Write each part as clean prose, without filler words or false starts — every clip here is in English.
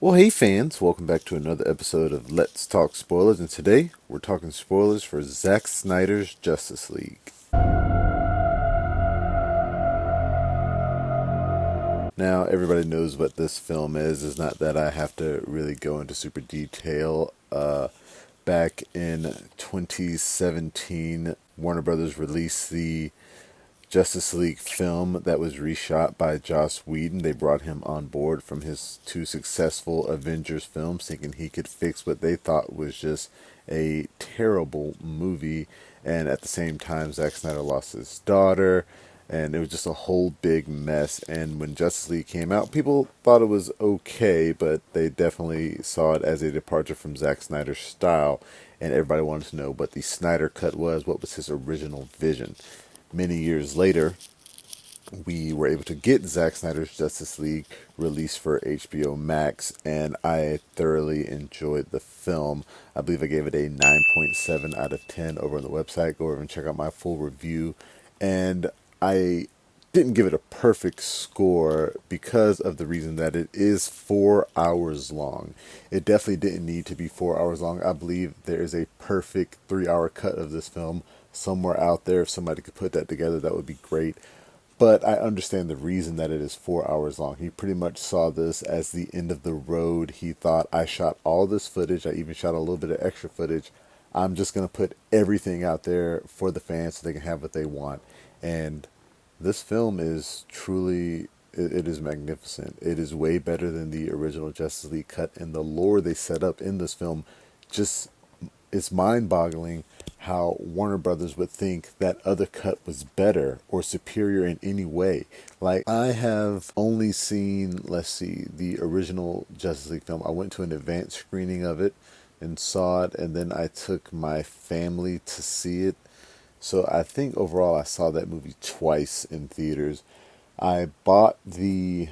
Well, hey fans, welcome back to another episode of Let's Talk Spoilers, and today we're talking spoilers for Zack Snyder's Justice League. Now, everybody knows what this film is. It's not that I have to really go into super detail. Back in 2017, Warner Brothers released the Justice League film that was reshot by Joss Whedon. They brought him on board from his two successful Avengers films, thinking he could fix what they thought was just a terrible movie. And at the same time, Zack Snyder lost his daughter, and it was just a whole big mess. And when Justice League came out, people thought it was okay, but they definitely saw it as a departure from Zack Snyder's style. And everybody wanted to know what the Snyder cut was, what was his original vision. Many years later, we were able to get Zack Snyder's Justice League released for HBO Max, and I thoroughly enjoyed the film. I believe I gave it a 9.7 out of 10 over on the website. Go over and check out my full review. And I didn't give it a perfect score because of the reason that it is 4 hours long. It definitely didn't need to be 4 hours long. I believe there is a perfect 3-hour cut of this film somewhere out there. If somebody could put that together, that would be great. But I understand the reason that it is 4 hours long. He pretty much saw this as the end of the road. He thought, I shot all this footage. I even shot a little bit of extra footage. I'm just going to put everything out there for the fans so they can have what they want. And this film is truly, it is magnificent. It is way better than the original Justice League cut. And the lore they set up in this film just, it's mind-boggling how Warner Brothers would think that other cut was better or superior in any way. Like, I have only seen, the original Justice League film. I went to an advanced screening of it and saw it, and then I took my family to see it. So I think overall I saw that movie twice in theaters. I bought the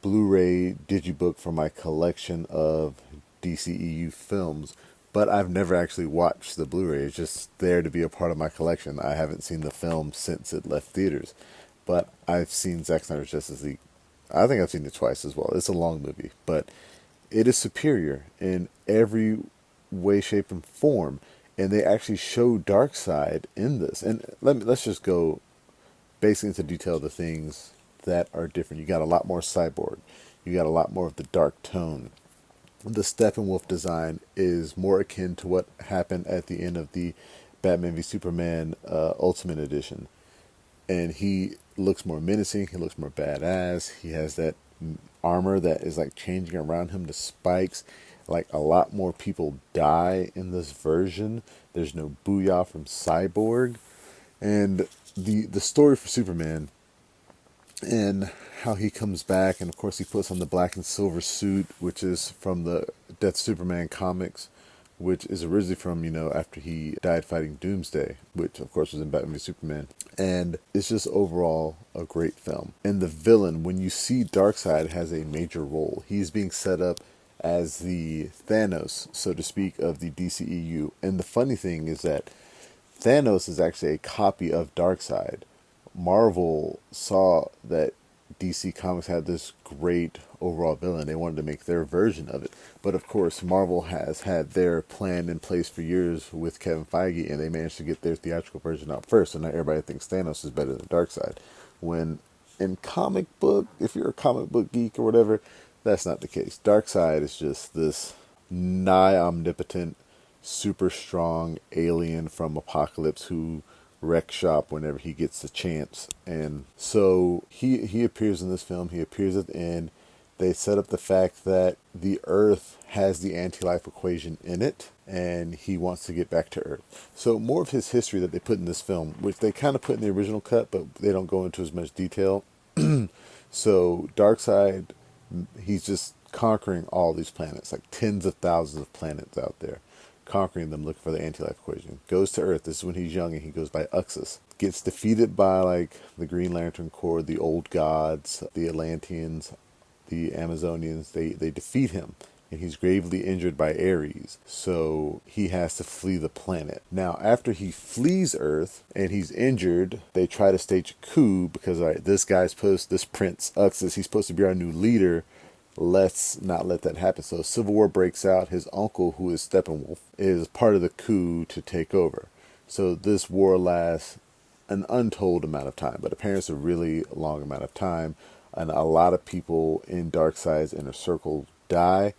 Blu-ray digibook for my collection of DCEU films, but I've never actually watched the Blu-ray. It's just there to be a part of my collection. I haven't seen the film since it left theaters. But I've seen Zack Snyder's Justice League. I think I've seen it twice as well. It's a long movie, but it is superior in every way, shape, and form. And they actually show Darkseid in this. And let's just go basically into detail of the things that are different. You got a lot more cyborg. You got a lot more of the dark tone. The Steppenwolf design is more akin to what happened at the end of the Batman v Superman Ultimate Edition. And he looks more menacing. He looks more badass. He has that armor that is like changing around him to spikes. Like, a lot more people die in this version. There's no booyah from Cyborg. And the story for Superman and how he comes back, and of course he puts on the black and silver suit, which is from the Death Superman comics, which is originally from, after he died fighting Doomsday, which of course was in Batman v Superman. And it's just overall a great film. And the villain, when you see Darkseid, has a major role. He's being set up as the Thanos, so to speak, of the DCEU. And the funny thing is that Thanos is actually a copy of Darkseid. Marvel saw that DC Comics had this great overall villain. They wanted to make their version of it. But of course, Marvel has had their plan in place for years with Kevin Feige, and they managed to get their theatrical version out first. So now everybody thinks Thanos is better than Darkseid. When in comic book, if you're a comic book geek or whatever, that's not the case. Darkseid is just this nigh omnipotent, super strong alien from Apocalypse who wreck shop whenever he gets the chance. And so he appears in this film. He appears at the end. They set up the fact that the Earth has the anti-life equation in it, and he wants to get back to Earth. So more of his history that they put in this film, which they kind of put in the original cut, but they don't go into as much detail. So Darkseid, he's just conquering all these planets, like tens of thousands of planets out there, conquering them, looking for the anti-life equation. Goes to Earth. This is when he's young, and he goes by Uxas. Gets defeated by like the Green Lantern Corps, the old gods, the Atlanteans, the Amazonians. They defeat him, and he's gravely injured by Ares. So he has to flee the planet. Now, after he flees Earth and he's injured, they try to stage a coup because, all right, this Prince Uxas, he's supposed to be our new leader. let's not let that happen. So Civil War breaks out. His uncle, who is Steppenwolf, is part of the coup to take over. So this war lasts an untold amount of time, but apparently it's a really long amount of time. And a lot of people in Darkseid's inner circle die,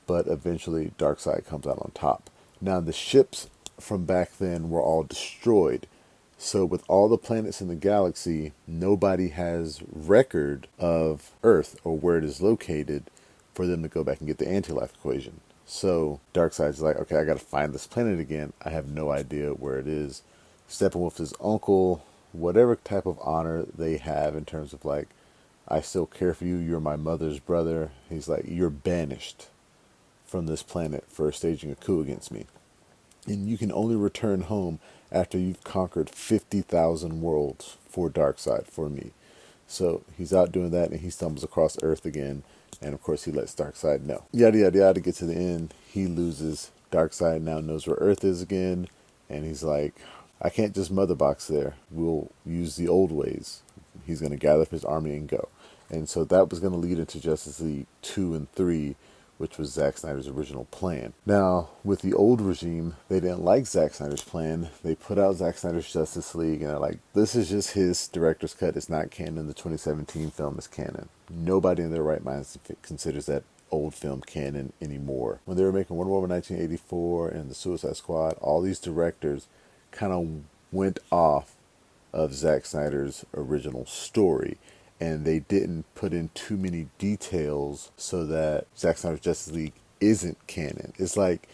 but eventually Darkseid comes out on top. Now the ships from back then were all destroyed. So with all the planets in the galaxy, nobody has record of Earth or where it is located for them to go back and get the anti-life equation. So Darkseid's like, okay, I got to find this planet again. I have no idea where it is. Steppenwolf, his uncle, whatever type of honor they have in terms of like, I still care for you, you're my mother's brother. He's like, you're banished from this planet for staging a coup against me. And you can only return home after you've conquered 50,000 worlds for Darkseid, for me. So he's out doing that, and he stumbles across Earth again, and of course he lets Darkseid know. Yada yada yada, get to the end, he loses. Darkseid now knows where Earth is again, and he's like, I can't just mother box there. We'll use the old ways. He's going to gather up his army and go. And so that was going to lead into Justice League 2 and 3, which was Zack Snyder's original plan. Now, with the old regime, they didn't like Zack Snyder's plan. They put out Zack Snyder's Justice League, and they're like, this is just his director's cut. It's not canon. The 2017 film is canon. Nobody in their right minds considers that old film canon anymore. When they were making Wonder Woman 1984 and the Suicide Squad, all these directors kind of went off of Zack Snyder's original story, and they didn't put in too many details so that Zack Snyder's Justice League isn't canon. It's like,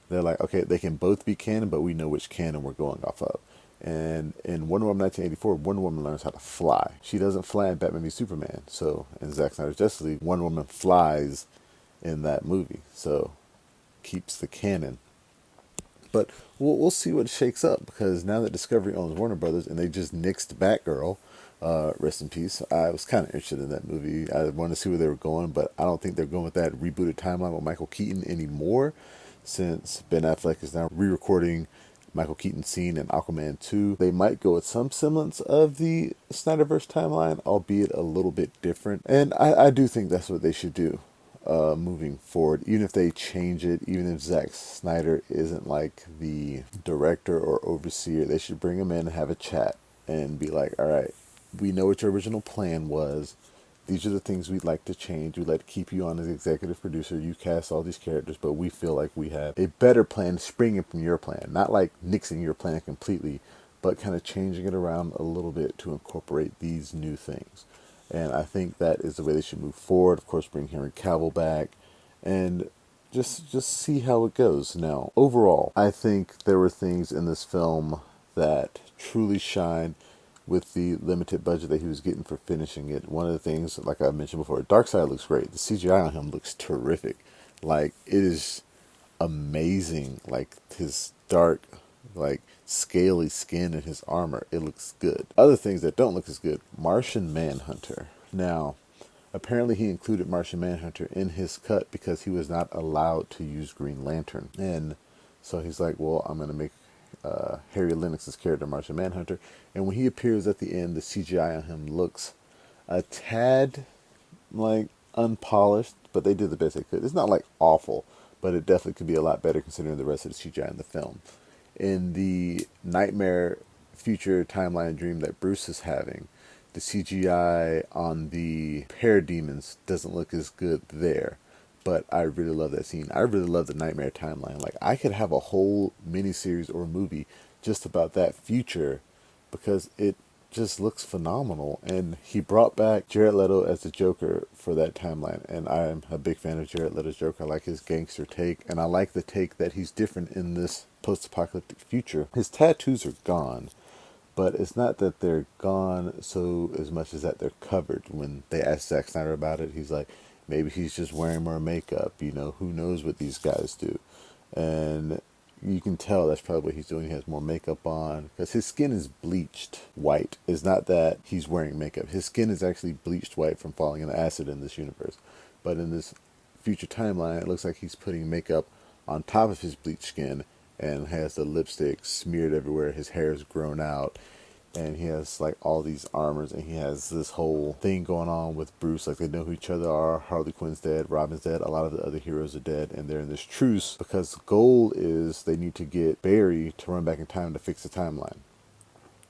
they're like, okay, they can both be canon, but we know which canon we're going off of. And in Wonder Woman 1984, Wonder Woman learns how to fly. She doesn't fly in Batman v Superman. So in Zack Snyder's Justice League, Wonder Woman flies in that movie. So keeps the canon. But we'll see what shakes up, because now that Discovery owns Warner Brothers and they just nixed Batgirl, rest in peace, I was kind of interested in that movie. I wanted to see where they were going, but I don't think they're going with that rebooted timeline with Michael Keaton anymore, since Ben Affleck is now re-recording Michael Keaton's scene in Aquaman 2. They might go with some semblance of the Snyderverse timeline, albeit a little bit different. And I do think that's what they should do. Moving forward, even if they change it, even if Zack Snyder isn't like the director or overseer, they should bring him in and have a chat and be like, all right, we know what your original plan was. These are the things we'd like to change. We'd like to keep you on as executive producer. You cast all these characters, but we feel like we have a better plan springing from your plan. Not like nixing your plan completely, but kind of changing it around a little bit to incorporate these new things. And I think that is the way they should move forward. Of course, bring Henry Cavill back and just see how it goes. Now, overall, I think there were things in this film that truly shine with the limited budget that he was getting for finishing it. One of the things, like I mentioned before, Darkseid looks great. The CGI on him looks terrific. Like, it is amazing. Like, his dark, like, scaly skin and his armor, it looks good. Other things that don't look as good, Martian Manhunter. Now, apparently he included Martian Manhunter in his cut because he was not allowed to use Green Lantern. And so he's like, well, I'm going to make Harry Lennix's character Martian Manhunter. And when he appears at the end, the CGI on him looks a tad like unpolished, but they did the best they could. It's not like awful, but it definitely could be a lot better considering the rest of the CGI in the film. In the nightmare future timeline dream that Bruce is having, the CGI on the Parademons doesn't look as good there. But I really love that scene. I really love the nightmare timeline. Like, I could have a whole miniseries or movie just about that future because it just looks phenomenal. And he brought back Jared Leto as the Joker for that timeline. And I'm a big fan of Jared Leto's Joker. I like his gangster take. And I like the take that he's different in this post-apocalyptic future. His tattoos are gone. But it's not that they're gone so as much as that they're covered. When they asked Zack Snyder about it, he's like, maybe he's just wearing more makeup. You know, who knows what these guys do. And you can tell that's probably what he's doing. He has more makeup on because his skin is bleached white. It's not that he's wearing makeup. His skin is actually bleached white from falling in acid in this universe. But in this future timeline, it looks like he's putting makeup on top of his bleached skin and has the lipstick smeared everywhere. His hair is grown out. and he has like all these armors, and he has this whole thing going on with Bruce. Like they know who each other are. Harley Quinn's dead, Robin's dead, a lot of the other heroes are dead, and they're in this truce because the goal is they need to get Barry to run back in time to fix the timeline.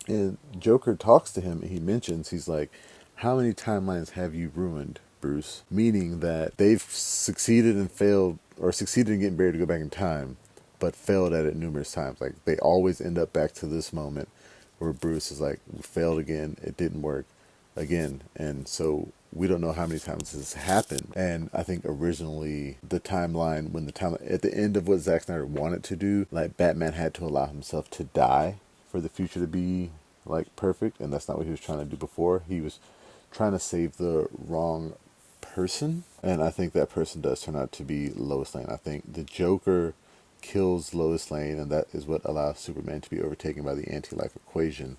And Joker talks to him, and he mentions, he's like, how many timelines have you ruined, Bruce? Meaning that they've succeeded and failed, or succeeded in getting Barry to go back in time, but failed at it numerous times. Like they always end up back to this moment where Bruce is like, we failed again, it didn't work again. And so we don't know how many times this happened. And I think originally the timeline, when the time at the end of what Zack Snyder wanted to do, like Batman had to allow himself to die for the future to be like perfect, and that's not what he was trying to do before. He was trying to save the wrong person, and I think that person does turn out to be Lois Lane. I think the Joker kills Lois Lane, and that is what allows Superman to be overtaken by the anti-life equation.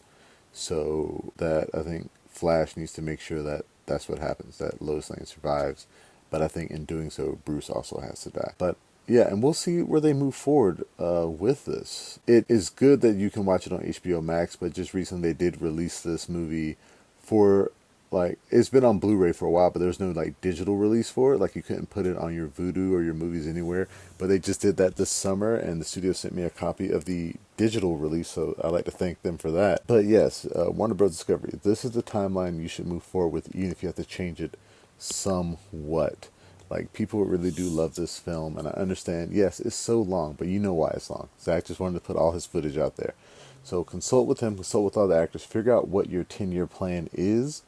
So that I think Flash needs to make sure that that's what happens, that Lois Lane survives. But I think in doing so, Bruce also has to die. But yeah, and we'll see where they move forward with this. It is good that you can watch it on HBO Max, but just recently they did release this movie for, like, it's been on Blu-ray for a while, but there's no like digital release for it. Like you couldn't put it on your Vudu or your movies anywhere. But they just did that this summer, and the studio sent me a copy of the digital release, so I'd like to thank them for that. But yes, Warner Bros. Discovery, this is the timeline you should move forward with, even if you have to change it somewhat. Like, people really do love this film, and I understand, yes, it's so long, but you know why it's long. Zach just wanted to put all his footage out there. So consult with him, consult with all the actors, figure out what your 10-year plan is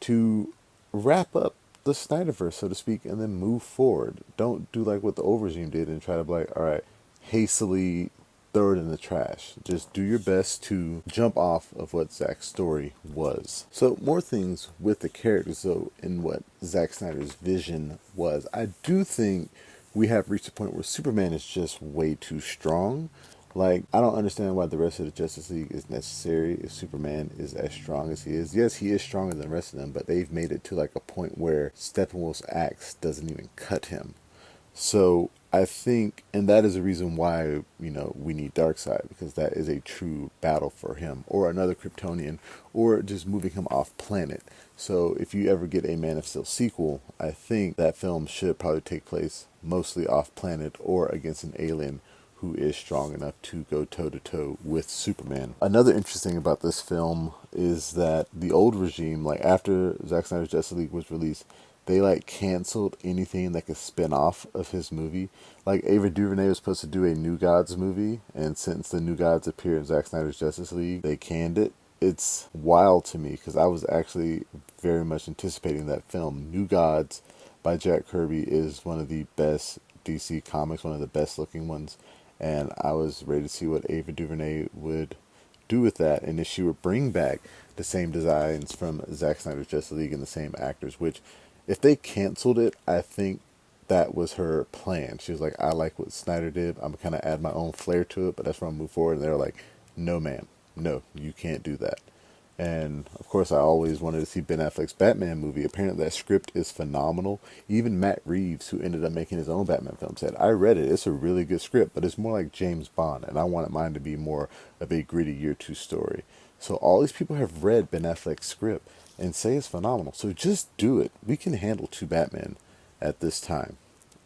to wrap up the Snyderverse, so to speak, and then move forward. Don't do like what the old regime did and try to be like, all right, hastily throw it in the trash. Just do your best to jump off of what Zack's story was. So more things with the characters, though, in what Zack Snyder's vision was. I do think we have reached a point where Superman is just way too strong. Like, I don't understand why the rest of the Justice League is necessary if Superman is as strong as he is. Yes, he is stronger than the rest of them, but they've made it to like a point where Steppenwolf's axe doesn't even cut him. So I think, and that is the reason why, we need Darkseid, because that is a true battle for him, or another Kryptonian, or just moving him off planet. So if you ever get a Man of Steel sequel, I think that film should probably take place mostly off planet or against an alien who is strong enough to go toe-to-toe with Superman. Another interesting thing about this film is that the old regime, like after Zack Snyder's Justice League was released, they like canceled anything that could spin off of his movie. Like Ava DuVernay was supposed to do a New Gods movie, and since the New Gods appeared in Zack Snyder's Justice League, they canned it. It's wild to me because I was actually very much anticipating that film. New Gods by Jack Kirby is one of the best DC comics, one of the best looking ones, and I was ready to see what Ava DuVernay would do with that, and if she would bring back the same designs from Zack Snyder's Justice League and the same actors, which, if they canceled it, I think that was her plan. She was like, I like what Snyder did, I'm going to add my own flair to it, but that's where I'm move forward. And they were like, no ma'am, no, you can't do that. And of course, I always wanted to see Ben Affleck's Batman movie. Apparently that script is phenomenal. Even Matt Reeves, who ended up making his own Batman film, said, I read it, it's a really good script, but it's more like James Bond, and I wanted mine to be more of a gritty year two story. So all these people have read Ben Affleck's script and say it's phenomenal. So just do it. We can handle two Batman at this time.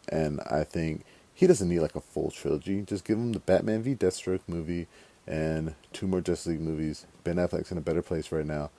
And I think he doesn't need like a full trilogy. Just give him the Batman v Deathstroke movie and 2 more Justice League movies. Ben Affleck's in a better place right now.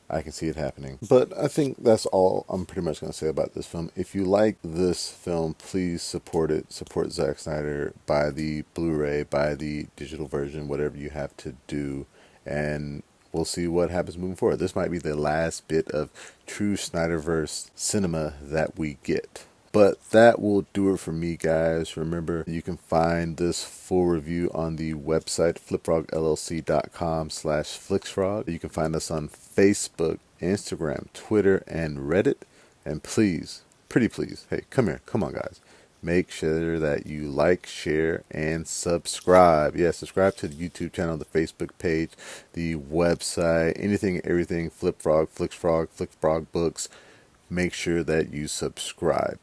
I can see it happening. But I think that's all I'm pretty much going to say about this film. If you like this film, please support it. Support Zack Snyder. Buy the Blu-ray, buy the digital version, whatever you have to do. And we'll see what happens moving forward. This might be the last bit of true Snyderverse cinema that we get. But that will do it for me, guys. Remember, you can find this full review on the website, flipfrogllc.com/flixfrog. You can find us on Facebook, Instagram, Twitter, and Reddit. And please, pretty please, hey, come here. Come on, guys. Make sure that you like, share, and subscribe. Yeah, subscribe to the YouTube channel, the Facebook page, the website, anything, everything, Flipfrog, Flixfrog, Flipfrog Books. Make sure that you subscribe.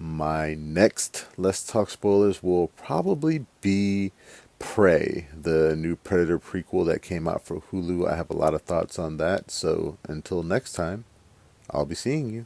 My next Let's Talk Spoilers will probably be Prey, the new Predator prequel that came out for Hulu. I have a lot of thoughts on that. So until next time, I'll be seeing you.